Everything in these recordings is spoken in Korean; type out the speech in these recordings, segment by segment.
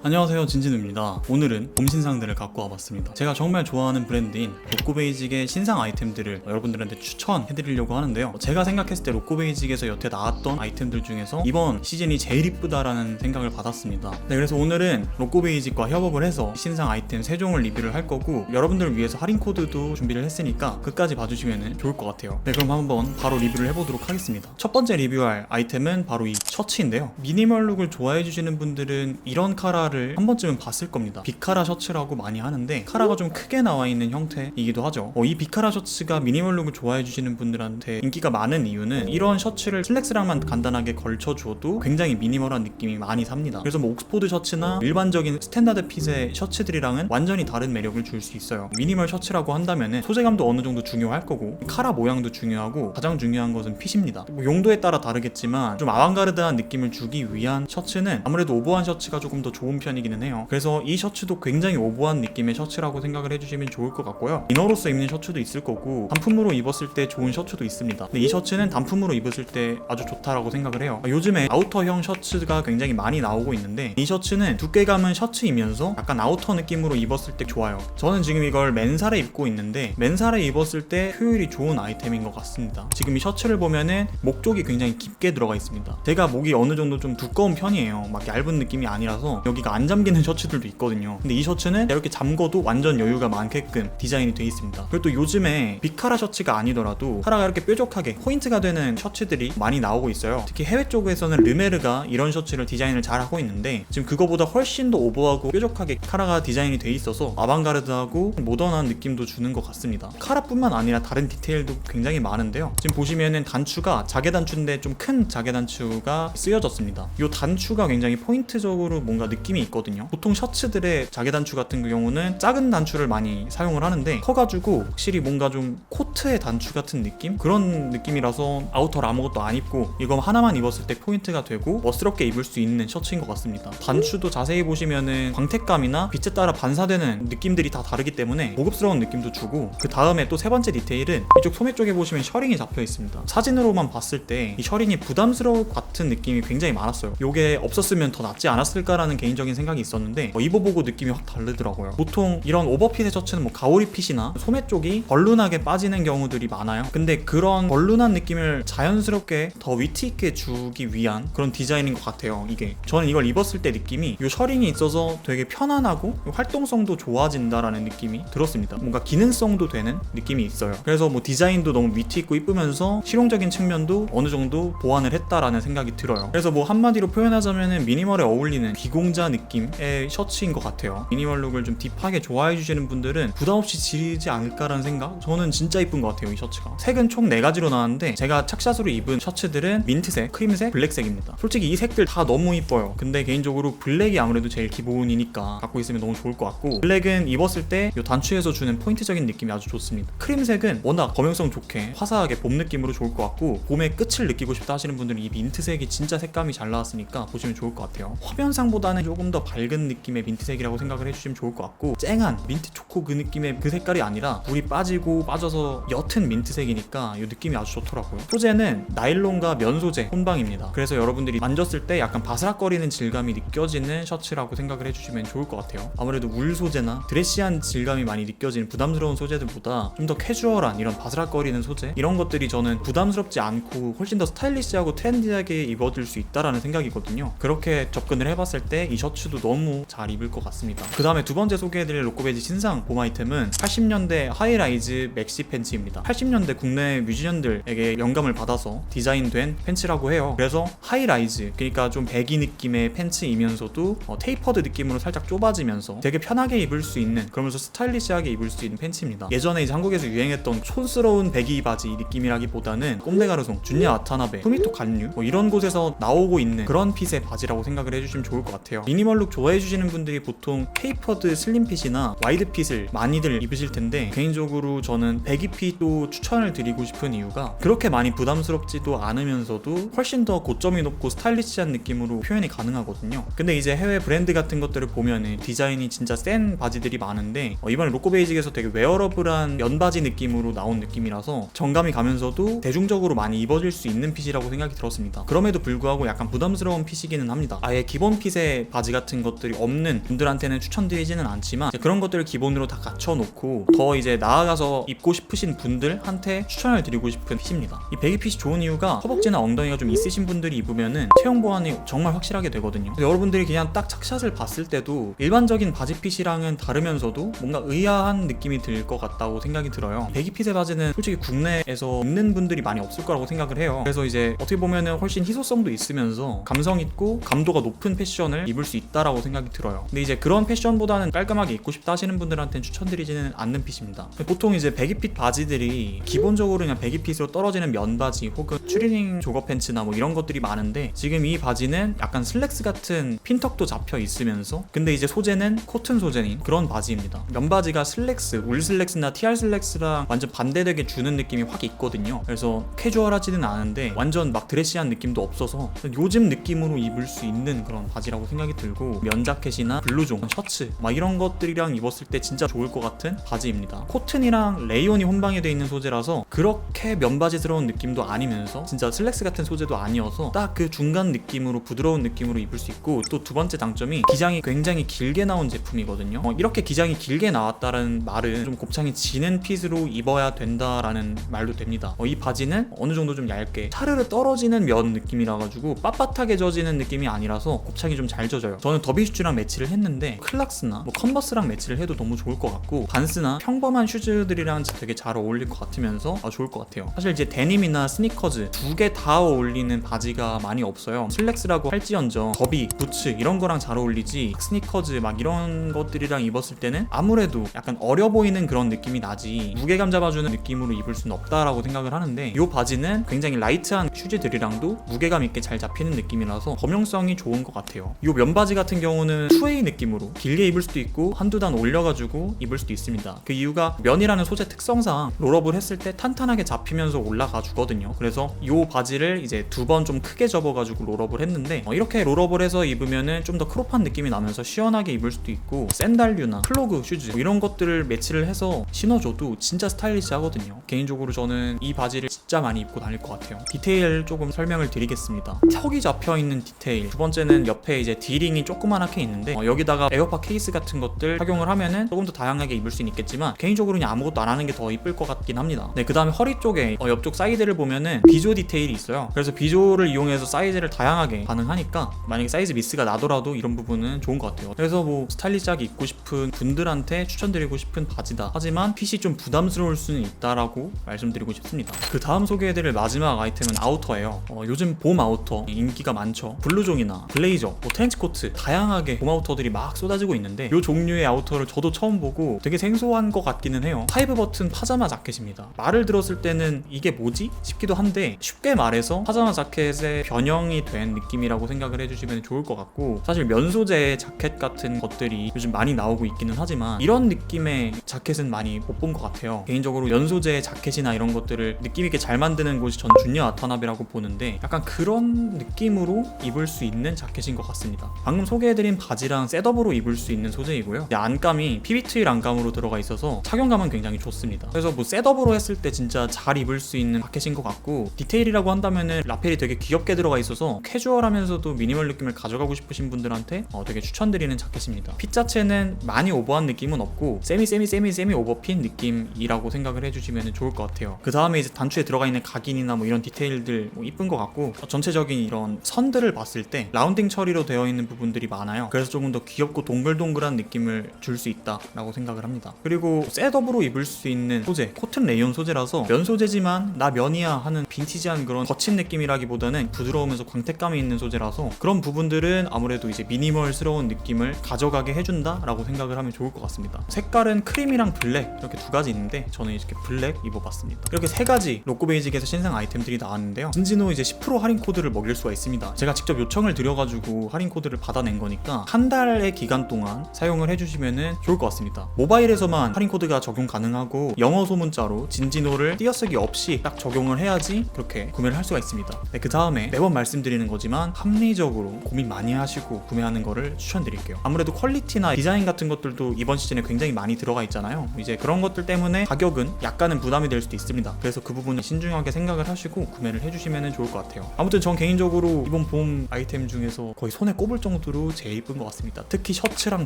안녕하세요, 진진우입니다. 오늘은 봄 신상들을 갖고 와봤습니다. 제가 정말 좋아하는 브랜드인 로꼬베이직의 신상 아이템들을 여러분들한테 추천해드리려고 하는데요. 제가 생각했을 때 로꼬베이직에서 여태 나왔던 아이템들 중에서 이번 시즌이 제일 이쁘다라는 생각을 받았습니다. 네, 그래서 오늘은 로꼬베이직과 협업을 해서 신상 아이템 3종을 리뷰를 할 거고, 여러분들을 위해서 할인 코드도 준비를 했으니까 끝까지 봐주시면 좋을 것 같아요. 네, 그럼 한번 바로 리뷰를 해보도록 하겠습니다. 첫 번째 리뷰할 아이템은 바로 이 셔츠인데요. 미니멀 룩을 좋아해주시는 분들은 이런 카라를 한 번쯤은 봤을 겁니다. 비카라 셔츠라고 많이 하는데 카라가 좀 크게 나와 있는 형태이기도 하죠. 이 비카라 셔츠가 미니멀 룩을 좋아해 주시는 분들한테 인기가 많은 이유는 이런 셔츠를 슬랙스랑만 간단하게 걸쳐줘도 굉장히 미니멀한 느낌이 많이 삽니다. 그래서 옥스포드 셔츠나 일반적인 스탠다드 핏의 셔츠들이랑은 완전히 다른 매력을 줄 수 있어요. 미니멀 셔츠라고 한다면은 소재감도 어느 정도 중요할 거고, 카라 모양도 중요하고, 가장 중요한 것은 핏입니다. 용도에 따라 다르겠지만 좀 아방가르드한 느낌을 주기 위한 셔츠는 아무래도 오버한 셔츠가 조금 더 좋은 편이기는 해요. 그래서 이 셔츠도 굉장히 오버한 느낌의 셔츠라고 생각을 해주시면 좋을 것 같고요. 이너로서 입는 셔츠도 있을 거고, 단품으로 입었을 때 좋은 셔츠도 있습니다. 근데 이 셔츠는 단품으로 입었을 때 아주 좋다라고 생각을 해요. 요즘에 아우터형 셔츠가 굉장히 많이 나오고 있는데, 이 셔츠는 두께감은 셔츠이면서 약간 아우터 느낌으로 입었을 때 좋아요. 저는 지금 이걸 맨살에 입고 있는데, 맨살에 입었을 때 효율이 좋은 아이템인 것 같습니다. 지금 이 셔츠를 보면은 목 쪽이 굉장히 깊게 들어가 있습니다. 제가 목이 어느 정도 좀 두꺼운 편이에요. 막 얇은 느낌이 아니라서 여기가 안 잠기는 셔츠들도 있거든요. 근데 이 셔츠는 이렇게 잠궈도 완전 여유가 많게끔 디자인이 되어 있습니다. 그리고 또 요즘에 비카라 셔츠가 아니더라도 카라가 이렇게 뾰족하게 포인트가 되는 셔츠들이 많이 나오고 있어요. 특히 해외 쪽에서는 르메르가 이런 셔츠를 디자인을 잘 하고 있는데, 지금 그거보다 훨씬 더 오버하고 뾰족하게 카라가 디자인이 되어 있어서 아방가르드하고 모던한 느낌도 주는 것 같습니다. 카라뿐만 아니라 다른 디테일도 굉장히 많은데요. 지금 보시면은 단추가 자개 단추인데 좀 큰 자개 단추가 쓰여졌습니다. 이 단추가 굉장히 포인트적으로 뭔가 느낌이 있거든요. 보통 셔츠들의 자개 단추 같은 경우는 작은 단추를 많이 사용을 하는데, 커가지고 확실히 뭔가 좀 코트의 단추 같은 느낌? 그런 느낌이라서 아우터를 아무것도 안 입고 이거 하나만 입었을 때 포인트가 되고 멋스럽게 입을 수 있는 셔츠인 것 같습니다. 단추도 자세히 보시면은 광택감이나 빛에 따라 반사되는 느낌들이 다 다르기 때문에 고급스러운 느낌도 주고, 그 다음에 또 세 번째 디테일은 이쪽 소매 쪽에 보시면 셔링이 잡혀 있습니다. 사진으로만 봤을 때 이 셔링이 부담스러울 것 같은 느낌이 굉장히 많았어요. 이게 없었으면 더 낫지 않았을까라는 개인적인 생각이 있었는데, 입어보고 느낌이 확 다르더라고요. 보통 이런 오버핏의 셔츠는 가오리 핏이나 소매 쪽이 벌룬하게 빠지는 경우들이 많아요. 근데 그런 벌룬한 느낌을 자연스럽게 더 위트 있게 주기 위한 그런 디자인인 것 같아요. 이게 저는 이걸 입었을 때 느낌이 이 셔링이 있어서 되게 편안하고 활동성도 좋아진다라는 느낌이 들었습니다. 뭔가 기능성도 되는 느낌이 있어요. 그래서 디자인도 너무 위트 있고 이쁘면서 실용적인 측면도 어느 정도 보완을 했다라는 생각이 들어요. 그래서 한마디로 표현하자면은 미니멀에 어울리는 비공자 느낌의 셔츠인 것 같아요. 미니멀 룩을 좀 딥하게 좋아해 주시는 분들은 부담없이 지르지 않을까라는 생각? 저는 진짜 이쁜 것 같아요, 이 셔츠가. 색은 총 4가지로 나왔는데, 제가 착샷으로 입은 셔츠들은 민트색, 크림색, 블랙색입니다. 솔직히 이 색들 다 너무 이뻐요. 근데 개인적으로 블랙이 아무래도 제일 기본이니까 갖고 있으면 너무 좋을 것 같고, 블랙은 입었을 때 이 단추에서 주는 포인트적인 느낌이 아주 좋습니다. 크림색은 워낙 검용성 좋게 화사하게 봄 느낌으로 좋을 것 같고, 봄의 끝을 느끼고 싶다 하시는 분들은 이 민트색이 진짜 색감이 잘 나왔으니까 보시면 좋을 것 같아요. 화면상보다는 조금 더 밝은 느낌의 민트색이라고 생각을 해주시면 좋을 것 같고, 쨍한 민트 초코 그 느낌의 그 색깔이 아니라 물이 빠지고 빠져서 옅은 민트색이니까 이 느낌이 아주 좋더라고요. 소재는 나일론과 면 소재 혼방입니다. 그래서 여러분들이 만졌을 때 약간 바스락거리는 질감이 느껴지는 셔츠라고 생각을 해주시면 좋을 것 같아요. 아무래도 울 소재나 드레시한 질감이 많이 느껴지는 부담스러운 소재들보다 좀 더 캐주얼한 이런 바스락거리는 소재, 이런 것들이 저는 부담스럽지 않고 훨씬 더 스타일리시하고 트렌디하게 입어줄 수 있다라는 생각이거든요. 그렇게 접근을 해봤을 때 이 셔츠도 너무 잘 입을 것 같습니다. 그 다음에 두 번째 소개해드릴 로꼬베이직 신상 봄 아이템은 80년대 하이라이즈 맥시 팬츠입니다. 80년대 국내 뮤지션들에게 영감을 받아서 디자인된 팬츠라고 해요. 그래서 하이라이즈, 그러니까 좀 배기 느낌의 팬츠이면서도 테이퍼드 느낌으로 살짝 좁아지면서 되게 편하게 입을 수 있는, 그러면서 스타일리시하게 입을 수 있는 팬츠입니다. 예전에 이제 한국에서 유행했던 촌스러운 배기 바지 느낌이라기보다는 꼼데가르송, 준야 와타나베, 후미토 간류 이런 곳에서 나오고 있는 그런 핏의 바지라고 생각을 해주시면 좋을 것 같아요. 미니멀 룩 좋아해주시는 분들이 보통 테이퍼드 슬림 핏이나 와이드 핏을 많이들 입으실 텐데, 개인적으로 저는 배기 핏도 추천을 드리고 싶은 이유가 그렇게 많이 부담스럽지도 않으면서도 훨씬 더 고점이 높고 스타일리시한 느낌으로 표현이 가능하거든요. 근데 이제 해외 브랜드 같은 것들을 보면은 디자인이 진짜 센 바지들이 많은데, 이번에 로꼬베이직에서 되게 웨어러블한 면바지 느낌으로 나온 느낌이라서 정감이 가면서도 대중적으로 많이 입어질 수 있는 핏이라고 생각이 들었습니다. 그럼에도 불구하고 약간 부담스러운 핏이기는 합니다. 아예 기본 핏의 바지가 같은 것들이 없는 분들한테는 추천드리지는 않지만 그런 것들을 기본으로 다 갖춰놓고 더 이제 나아가서 입고 싶으신 분들한테 추천을 드리고 싶은 핏입니다. 이 배기 핏이 좋은 이유가 허벅지나 엉덩이가 좀 있으신 분들이 입으면은 체형 보완이 정말 확실하게 되거든요. 여러분들이 그냥 딱 착샷을 봤을 때도 일반적인 바지 핏이랑은 다르면서도 뭔가 의아한 느낌이 들 것 같다고 생각이 들어요. 배기 핏의 바지는 솔직히 국내에서 입는 분들이 많이 없을 거라고 생각을 해요. 그래서 이제 어떻게 보면은 훨씬 희소성도 있으면서 감성 있고 감도가 높은 패션을 입을 수 있다라고 생각이 들어요. 근데 이제 그런 패션보다는 깔끔하게 입고 싶다 하시는 분들한테는 추천드리지는 않는 핏입니다. 보통 이제 배기핏 바지들이 기본적으로 그냥 배기핏으로 떨어지는 면바지 혹은 추리닝 조거 팬츠나 뭐 이런 것들이 많은데, 지금 이 바지는 약간 슬랙스 같은 핀턱도 잡혀 있으면서 근데 이제 소재는 코튼 소재인 그런 바지입니다. 면바지가 슬랙스, 울 슬랙스나 TR 슬랙스랑 완전 반대되게 주는 느낌이 확 있거든요. 그래서 캐주얼하지는 않은데 완전 막 드레시한 느낌도 없어서 요즘 느낌으로 입을 수 있는 그런 바지라고 생각이 들고, 면 자켓이나 블루종, 셔츠 막 이런 것들이랑 입었을 때 진짜 좋을 것 같은 바지입니다. 코튼이랑 레이온이 혼방이 돼 있는 소재라서 그렇게 면바지스러운 느낌도 아니면서 진짜 슬랙스 같은 소재도 아니어서 딱 그 중간 느낌으로 부드러운 느낌으로 입을 수 있고, 또 두 번째 장점이 기장이 굉장히 길게 나온 제품이거든요. 이렇게 기장이 길게 나왔다는 말은 좀 곱창이 지는 핏으로 입어야 된다라는 말도 됩니다. 이 바지는 어느 정도 좀 얇게 차르르 떨어지는 면 느낌이라 가지고 빳빳하게 젖이는 느낌이 아니라서 곱창이 좀 잘 젖어요. 저는 더비슈즈랑 매치를 했는데 클락스나 뭐 컨버스랑 매치를 해도 너무 좋을 것 같고, 반스나 평범한 슈즈들이랑 되게 잘 어울릴 것 같으면서 좋을 것 같아요. 사실 이제 데님이나 스니커즈 두 개 다 어울리는 바지가 많이 없어요. 슬랙스라고 할지언정 더비, 부츠 이런 거랑 잘 어울리지, 스니커즈 막 이런 것들이랑 입었을 때는 아무래도 약간 어려 보이는 그런 느낌이 나지 무게감 잡아주는 느낌으로 입을 수는 없다라고 생각을 하는데, 이 바지는 굉장히 라이트한 슈즈들이랑도 무게감 있게 잘 잡히는 느낌이라서 범용성이 좋은 것 같아요. 이 면바지 같은 경우는 투웨이 느낌으로 길게 입을 수도 있고 한두 단 올려가지고 입을 수도 있습니다. 그 이유가 면이라는 소재 특성상 롤업을 했을 때 탄탄하게 잡히면서 올라가 주거든요. 그래서 이 바지를 이제 두 번 좀 크게 접어가지고 롤업을 했는데, 이렇게 롤업을 해서 입으면은 좀 더 크롭한 느낌이 나면서 시원하게 입을 수도 있고, 샌달류나 플로그 슈즈 이런 것들을 매치를 해서 신어줘도 진짜 스타일리시하거든요. 개인적으로 저는 이 바지를 진짜 많이 입고 다닐 것 같아요. 디테일 조금 설명을 드리겠습니다. 턱이 잡혀있는 디테일, 두 번째는 옆에 이제 D링이 조그만하게 있는데 여기다가 에어팟 케이스 같은 것들 착용을 하면은 조금 더 다양하게 입을 수는 있겠지만 개인적으로 그냥 아무것도 안 하는 게 더 이쁠 것 같긴 합니다. 네, 그 다음에 허리 쪽에 옆쪽 사이드를 보면은 비조 디테일이 있어요. 그래서 비조를 이용해서 사이즈를 다양하게 가능하니까 만약에 사이즈 미스가 나더라도 이런 부분은 좋은 것 같아요. 그래서 뭐 스타일리시하게 입고 싶은 분들한테 추천드리고 싶은 바지다. 하지만 핏이 좀 부담스러울 수는 있다라고 말씀드리고 싶습니다. 그 다음 소개해드릴 마지막 아이템은 아우터예요. 요즘 봄 아우터 인기가 많죠. 블루종이나 블레이저, 뭐 트렌치코트 다양하게 봄 아우터들이 막 쏟아지고 있는데, 이 종류의 아우터를 저도 처음 보고 되게 생소한 것 같기는 해요. 5버튼 파자마 자켓입니다. 말을 들었을 때는 이게 뭐지? 싶기도 한데, 쉽게 말해서 파자마 자켓의 변형이 된 느낌이라고 생각을 해주시면 좋을 것 같고, 사실 면 소재의 자켓 같은 것들이 요즘 많이 나오고 있기는 하지만 이런 느낌의 자켓은 많이 못 본 것 같아요. 개인적으로 면 소재의 자켓이나 이런 것들을 느낌있게 잘 만드는 곳이 전 준야 와타나베라고 보는데, 약간 그런 느낌으로 입을 수 있는 자켓인 것 같습니다. 방금 소개해드린 바지랑 셋업으로 입을 수 있는 소재이고요. 안감이 PBT일 안감으로 들어가 있어서 착용감은 굉장히 좋습니다. 그래서 뭐 셋업으로 했을 때 진짜 잘 입을 수 있는 자켓인 것 같고, 디테일이라고 한다면은 라펠이 되게 귀엽게 들어가 있어서 캐주얼하면서도 미니멀 느낌을 가져가고 싶으신 분들한테 되게 추천드리는 자켓입니다. 핏 자체는 많이 오버한 느낌은 없고 세미 오버핏 느낌이라고 생각을 해주시면 좋을 것 같아요. 그 다음에 이제 단추에 들어가 있는 각인이나 뭐 이런 디테일들 이쁜 것 같고, 전체적인 이런 선들을 봤을 때 라운딩 처리로 되어 있는 부분들이 많아요. 그래서 조금 더 귀엽고 동글동글한 느낌을 줄 수 있다라고 생각을 합니다. 그리고 셋업으로 입을 수 있는 소재, 코튼 레이온 소재라서 면 소재지만 나 면이야 하는 빈티지한 그런 거친 느낌이라기보다는 부드러우면서 광택감이 있는 소재라서 그런 부분들은 아무래도 이제 미니멀스러운 느낌을 가져가게 해준다라고 생각을 하면 좋을 것 같습니다. 색깔은 크림이랑 블랙 이렇게 두 가지 있는데 저는 이렇게 블랙 입어봤습니다. 이렇게 세 가지 로꼬베이직에서 신상 아이템들이 나왔는데요. 진진호 이제 10% 할인 코드를 먹일 수가 있습니다. 제가 직접 요청을 드려가지고 할인 코드를 받아낸 거니까 한 달의 기간 동안 사용을 해주시면 좋을 것 같습니다. 모바일에서만 할인 코드가 적용 가능하고 영어 소문자로 진진호를 띄어쓰기 없이 딱 적용을 해야지 그렇게 구매를 할 수가 있습니다. 네, 그 다음에 매번 말씀드리는 거지만 합리적으로 고민 많이 하시고 구매하는 거를 추천드릴게요. 아무래도 퀄리티나 디자인 같은 것들도 이번 시즌에 굉장히 많이 들어가 있잖아요. 이제 그런 것들 때문에 가격은 약간은 부담이 될 수도 있습니다. 그래서 그 부분을 신중하게 생각을 하시고 구매를 해주시면 좋을 것 같아요. 아무튼 전 개인적으로 이번 봄 아이템 중에서 거의 손에 꼽을 정도로 코드로 제일 이쁜 것 같습니다. 특히 셔츠랑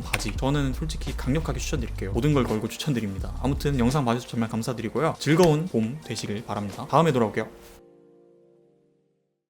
바지, 저는 솔직히 강력하게 추천드릴게요. 모든 걸 걸고 추천드립니다. 아무튼 영상 봐주셔서 정말 감사드리고요. 즐거운 봄 되시길 바랍니다. 다음에 돌아올게요.